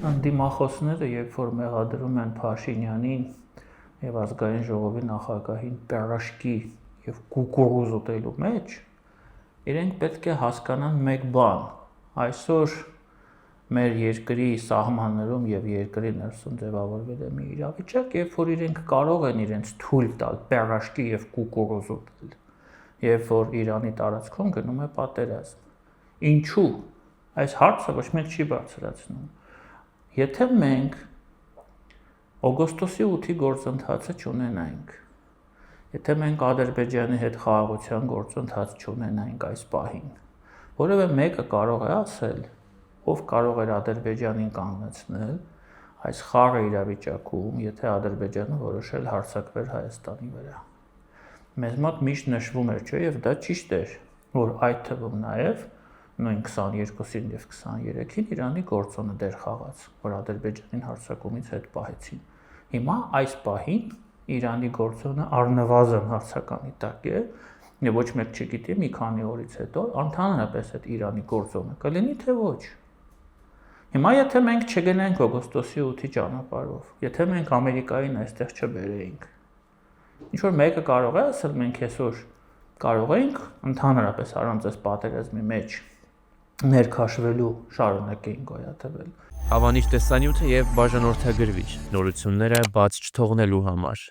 Դիմախոսները, երբ որ մեղադրում են Փաշինյանին եւ ազգային ժողովի նախագահին պերաշկի եւ կուկուրուզ ուտելու մեջ, իրենք պետք է հասկանան մեկ բան. այսօր մեր երկրի սահմաններում եւ երկրի ներսում ձևավորվել է մի իրավիճակ, երբ որ իրենք կարող են իրենց թույլ տալ պերաշկի եւ կուկուրուզ ուտել, երբ որ Իրանի տարածքում գնում է պատերազմ։ Ինչու՞։ Այս հարցը ոչ մեկ չի բարձրացնում։ Եթե մենք օգոստոսի 8-ի գործընթացը չունենայինք, եթե մենք Ադրբեջանի հետ խաղաղության գործընթաց չունենայինք այս պահին, որևէ մեկը կարող է ասել, ով կարող էր Ադրբեջանին կանգնեցնել այս խաղաղ իրավիճակում, եթե Ադրբեջանը որոշել հարձակվեր Հայաստանի վրա։ Մեզ մոտ միշտ նշվում էր, չէ՞, եւ դա ճիշտ էր, որ այդ թվում նաեւ նույն 22-ին եւ 23-ին Իրանի գործոնը դեր խաղաց, որ Ադրբեջանին հարձակումից հետ պահեցին։ Հիմա այս պահին Իրանի գործոնը առնվազն հարցականի տակ է, եւ ոչ մեկ չգիտի մի քանի օրից հետո ընդհանրապես այդ Իրանի գործոնը կլինի թե ոչ։ Հիմա եթե մենք չգնանք օգոստոսի 8-ի ճանապարհով, եթե մենք Ամերիկային այստեղ չբերեինք, ինչ որ մեկը կարող է ասել, մենք այսօր կարող ենք ընդհանրապես առանց այս պատերազմի մեջ ներքաշվելու շարունակեին գոյատևել։ Հավանիչ տեսանյութը եւ բաժանորդագրվիչ նորությունները բաց չթողնելու համար։